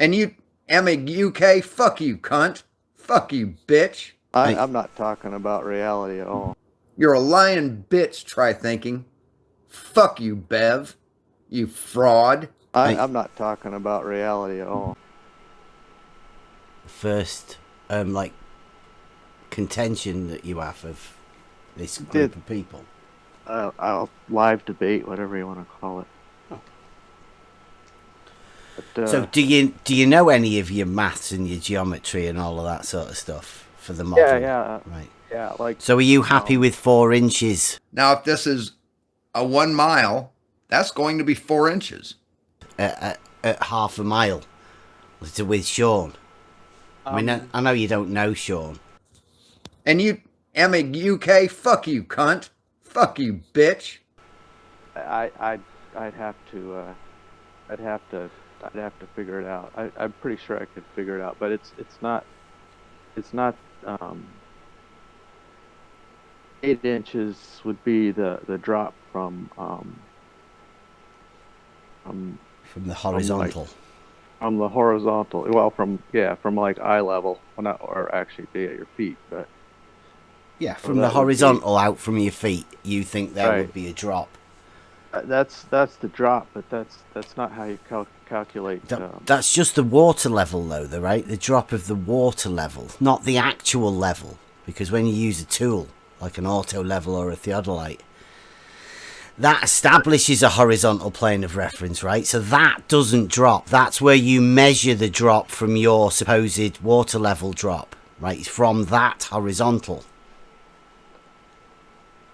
And you, Emma UK, fuck you, cunt. Fuck you, bitch. I'm not talking about reality at all. You're a lying bitch, try thinking. Fuck you, Bev. You fraud. I'm not talking about reality at all. First, like, contention that you have of this group of people. I'll live debate, whatever you want to call it. But, so do you know any of your maths and your geometry and all of that sort of stuff for the model? Yeah, right. Yeah, like. So are you happy with 4 inches? Now, if this is a 1 mile, that's going to be 4 inches. At half a mile with Shawn. I mean, I know you don't know Shawn. And you, Emma UK, fuck you, cunt. Fuck you, bitch. I'd have to figure it out. I'm pretty sure I could figure it out, but it's not 8 inches would be the drop from the horizontal. From the horizontal, well, from like eye level, well, not, or actually be at your feet, but yeah, from the horizontal out from your feet, you think there would be a drop. That's the drop, but that's not how you calculate. That's just the water level, though, right? The drop of the water level, not the actual level, because when you use a tool like an auto level or a theodolite, that establishes a horizontal plane of reference, right? So that doesn't drop. That's where you measure the drop from your supposed water level drop, right? It's from that horizontal.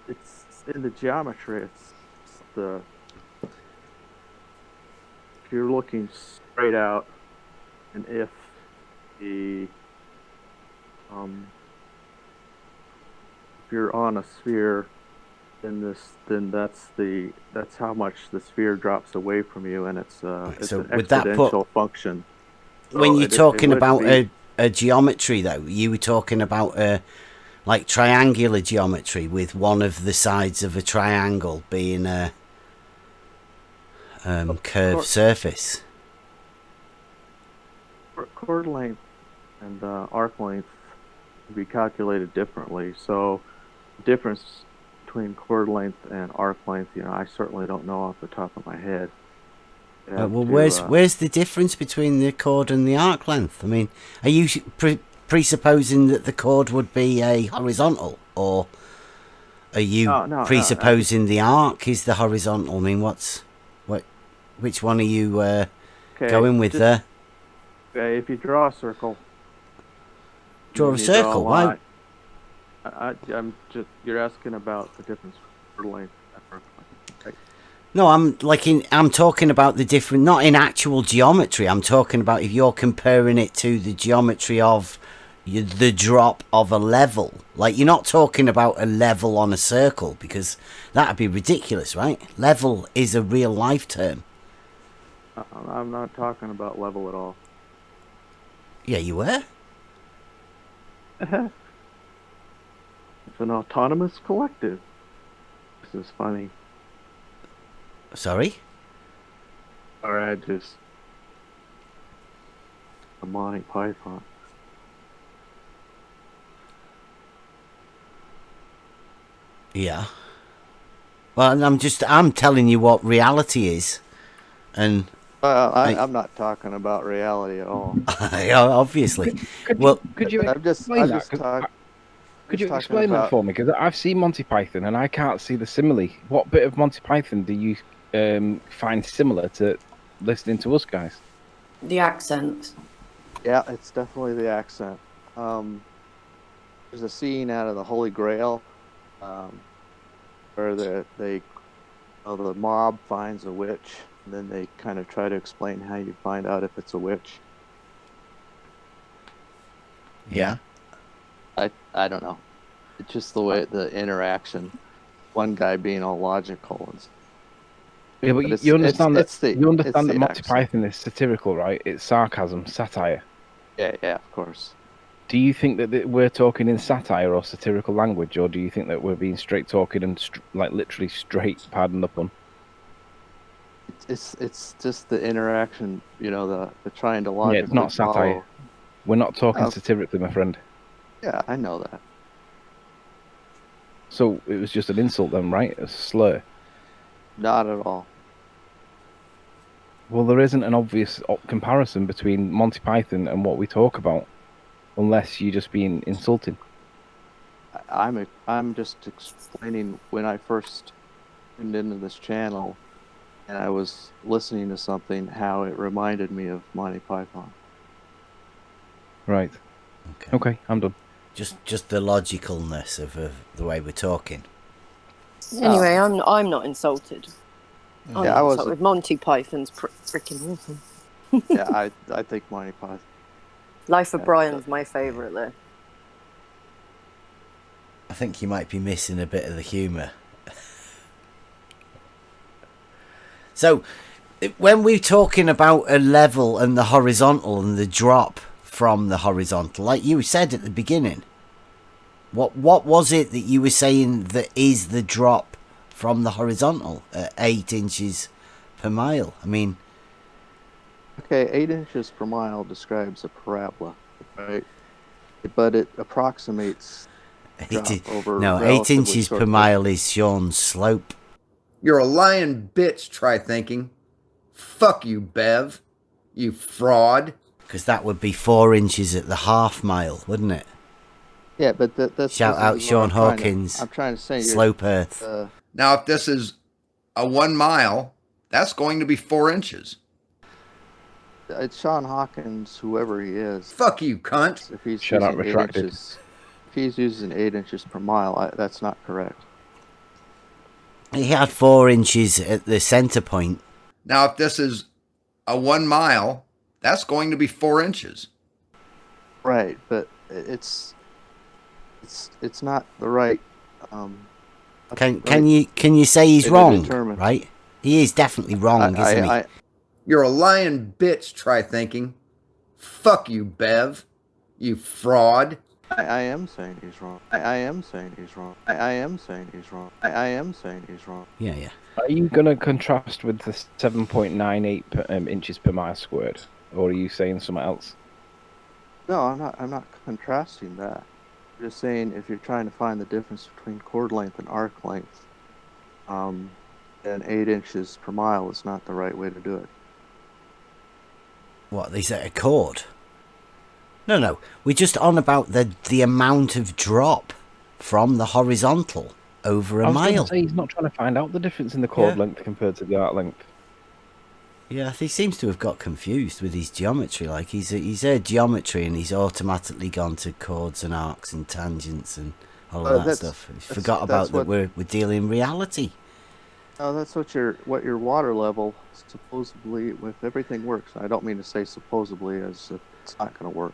It's in the geometry. It's the, if you're looking straight out, and if the if you're on a sphere, then that's how much the sphere drops away from you, and it's an exponential function. When you're talking about a geometry, though, you were talking about like triangular geometry with one of the sides of a triangle being a curved surface. Chord length and arc length can be calculated differently. So the difference between chord length and arc length, I certainly don't know off the top of my head. Where's the difference between the chord and the arc length? I mean, are you presupposing that the chord would be a horizontal, or are you presupposing the arc is the horizontal? I mean, which one are you going with there? Okay, if you draw a circle. Draw a circle? Why? You're asking about the difference between length and arc length. Okay. No, I'm talking about the different, not in actual geometry. I'm talking about if you're comparing it to the geometry of the drop of a level. Like, you're not talking about a level on a circle, because that'd be ridiculous, right? Level is a real life term. I'm not talking about level at all. Yeah, you were. It's an autonomous collective. This is funny. Sorry? Alright, a Monty Python. Yeah. Well, I'm telling you what reality is, and I'm not talking about reality at all. Obviously. Could you explain that for me? Because I've seen Monty Python and I can't see the simile. What bit of Monty Python do you find similar to listening to us guys? The accent. Yeah, it's definitely the accent. There's a scene out of the Holy Grail where the mob finds a witch, and then they kind of try to explain how you find out if it's a witch. Yeah. I don't know. It's just the way the interaction. One guy being all logical. Yeah, but you understand that Monty Python is satirical, right? It's sarcasm, satire. Yeah, of course. Do you think that we're talking in satire or satirical language, or do you think that we're being straight talking and like literally straight, pardon the pun? it's just the interaction, the trying to Yeah, logically it's not satire. follow. We're not talking Oh. satirically, my friend. Yeah, I know that. So it was just an insult then, right? A slur. Not at all. Well, there isn't an obvious comparison between Monty Python and what we talk about, unless you're just being insulting. I'm just explaining when I first tuned into this channel and I was listening to something, how it reminded me of Monty Python. Right. Okay, I'm done. Just the logicalness of the way we're talking. Anyway, I'm not insulted. I'm Yeah, not I insulted. wasn't. Monty Python's freaking awesome. Yeah, I think Monty Python. Life of Yeah, Brian's my favourite though. I think you might be missing a bit of the humour. So, when we're talking about a level and the horizontal and the drop from the horizontal, like you said at the beginning, what was it that you were saying that is the drop from the horizontal at 8 inches per mile? I mean... Okay, 8 inches per mile describes a parabola, right? But it approximates drop over no, 8 relatively inches short per mile is Shawn's slope. You're a lying bitch, try thinking. Fuck you, Bev. You fraud. Because that would be 4 inches at the half mile, wouldn't it? Yeah, but that's... Shout this out is what Shawn I'm trying Hawkins. I'm trying to say... Slope Earth. Now, if this is a 1 mile, that's going to be 4 inches. It's Shawn Hawkins, whoever he is. Fuck you, cunt. If he's Shut up, using 8 retracted. inches... If he's using 8 inches per mile, that's not correct. He had 4 inches at the centre point. Now, if this is a 1 mile, that's going to be 4 inches. Right, but it's not the right... Can you say he's to wrong? determine. Right? He is definitely wrong, isn't he? You're a lying bitch, try thinking. Fuck you, Bev. You fraud. I am saying he's wrong. I am saying he's wrong. I am saying he's wrong. I am saying he's wrong. Yeah, yeah. Are you going to contrast with the 7.98 inches per mile squared? Or are you saying something else? No, I'm not contrasting that. I'm just saying if you're trying to find the difference between chord length and arc length, then 8 inches per mile is not the right way to do it. What, is that a chord? No. We're just on about the amount of drop from the horizontal over a I was going mile. to say he's not trying to find out the difference in the chord length compared to the arc length. Yeah, he seems to have got confused with his geometry. Like he's heard geometry and he's automatically gone to chords and arcs and tangents and all of that stuff. He forgot about that we're dealing in reality. No, that's what your water level supposedly with everything works. I don't mean to say supposedly as if it's not going to work.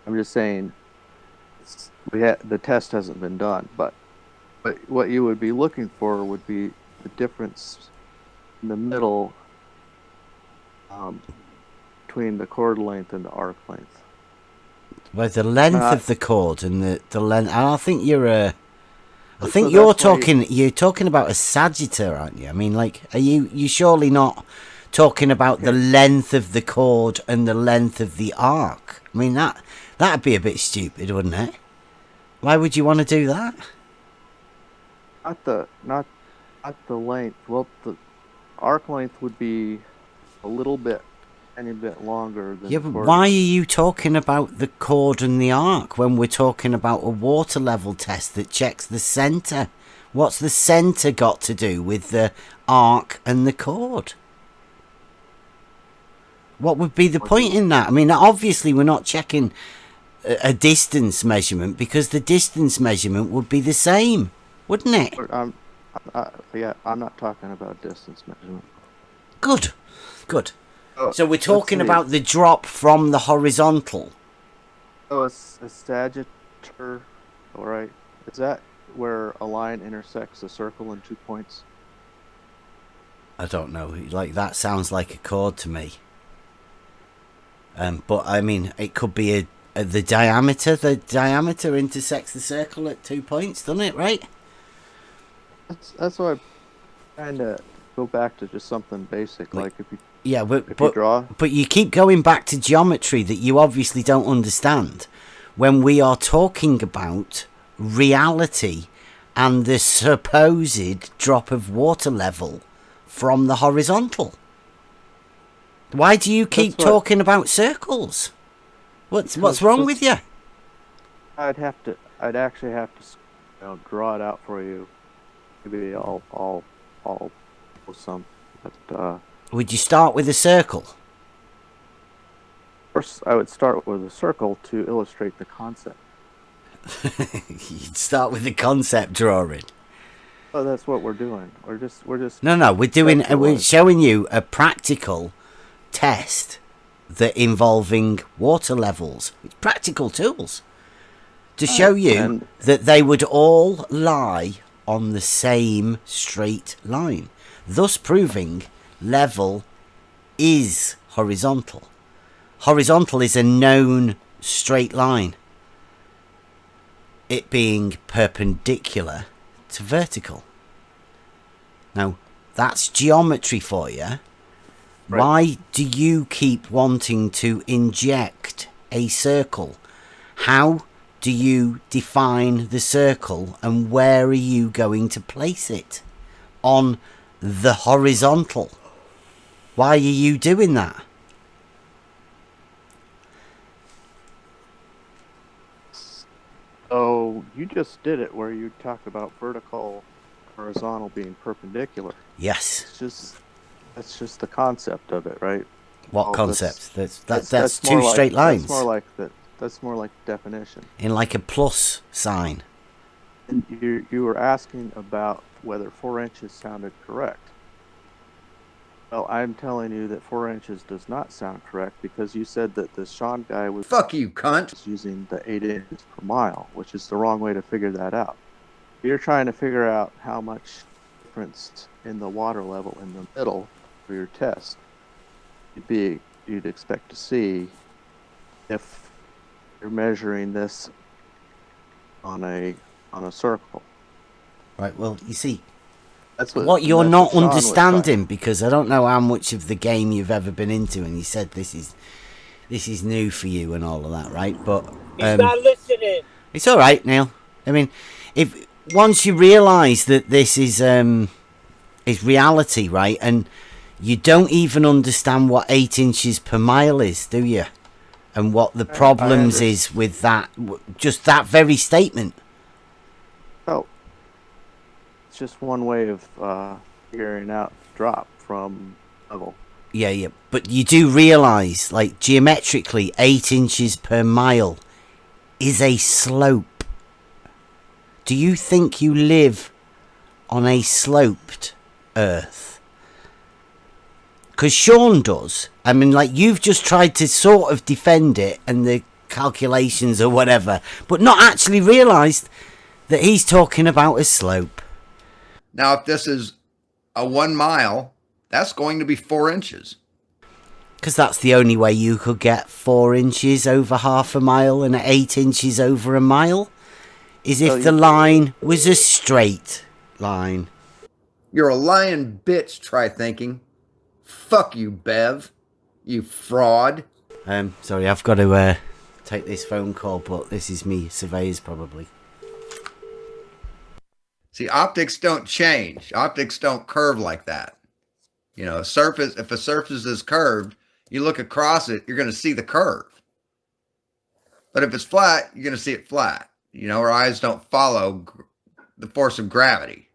I'm just saying the test hasn't been done, but what you would be looking for would be the difference in the middle between the chord length and the arc length. Well, the length of the chord and the length. And I think you're So you're talking about a sagittar, aren't you? I mean, like, are you surely not talking about the length of the chord and the length of the arc? I mean, that'd be a bit stupid, wouldn't it? Why would you want to do that? Not the length. Well, the arc length would be any bit longer than. Yeah, but why are you talking about the chord and the arc when we're talking about a water level test that checks the centre? What's the centre got to do with the arc and the chord? What would be the point in that? I mean, obviously we're not checking a distance measurement because the distance measurement would be the same, wouldn't it? I'm not talking about distance measurement. Good. So we're talking about the drop from the horizontal. Oh, a sagittar, all right. Is that where a line intersects a circle in 2 points? I don't know. Like, that sounds like a chord to me. But I mean, it could be the diameter. The diameter intersects the circle at 2 points, doesn't it? Right? That's what I'm trying to go back to just something basic, like if you Yeah, if you draw. but you keep going back to geometry that you obviously don't understand when we are talking about reality and the supposed drop of water level from the horizontal. Why do you keep talking about circles? What's wrong with you? I'd actually have to, draw it out for you. Maybe I'll some, but Would you start with a circle? first I would start with a circle to illustrate the concept. You'd start with the concept drawing. Oh, that's what we're doing. We're just. No, we're showing you a practical test that involving water levels. It's practical tools to show you that they would all lie on the same straight line, thus proving level is horizontal. Horizontal is a known straight line, it being perpendicular to vertical. Now, that's geometry for you. Right. Why do you keep wanting to inject a circle? How do you define the circle, and where are you going to place it on the horizontal? Why are you doing that? So you just did it where you talked about vertical, horizontal being perpendicular. Yes. That's just the concept of it, right? What concept? That's two straight lines. That's more like definition. In like a plus sign. And you were asking about whether 4 inches sounded correct. Well, I'm telling you that 4 inches does not sound correct because you said that the Shawn guy was fuck you, cunt, using the 8 inches per mile, which is the wrong way to figure that out. You're trying to figure out how much difference in the water level in the middle for your test you'd expect to see if you're measuring this on a circle. Right. Well, you see. That's what you're not understanding, because I don't know how much of the game you've ever been into, and you said this is new for you and all of that, right? But he's not listening. It's all right, Neil. I mean, if once you realise that this is reality, right, and you don't even understand what 8 inches per mile is, do you? And what the problems is with that, just that very statement. Oh. It's just one way of figuring out drop from level. Yeah. But you do realise, like, geometrically, 8 inches per mile is a slope. Do you think you live on a sloped Earth? Because Shawn does. I mean, like, you've just tried to sort of defend it and the calculations or whatever, but not actually realised that he's talking about a slope. Now, if this is a 1 mile, that's going to be 4 inches. Because that's the only way you could get 4 inches over half a mile and 8 inches over a mile, is if the line was a straight line. You're a lying bitch, try thinking. Fuck you, Bev. You fraud. Sorry, I've got to take this phone call, but this is me, surveyors probably. See, optics don't change. Optics don't curve like that. You know, if a surface is curved, you look across it, you're going to see the curve. But if it's flat, you're going to see it flat. You know, our eyes don't follow the force of gravity.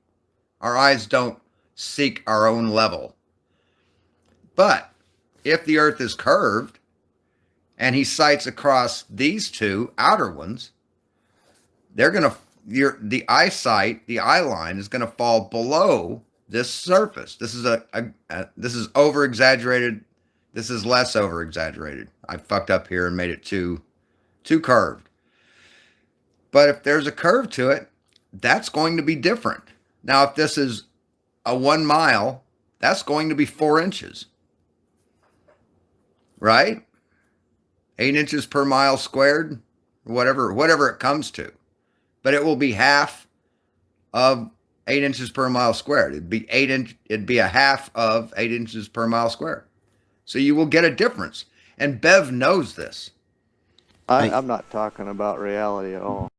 Our eyes don't seek our own level. But if the Earth is curved and he sights across these two outer ones, they're going to the eyesight, the eye line is going to fall below this surface. This is this is over exaggerated. This is less over exaggerated. I fucked up here and made it too curved. But if there's a curve to it, that's going to be different. Now, if this is a 1 mile, that's going to be 4 inches, right? 8 inches per mile squared, whatever it comes to. But it will be half of 8 inches per mile squared. It'd be a half of 8 inches per mile squared. So you will get a difference. And Bev knows this. I'm not talking about reality at all.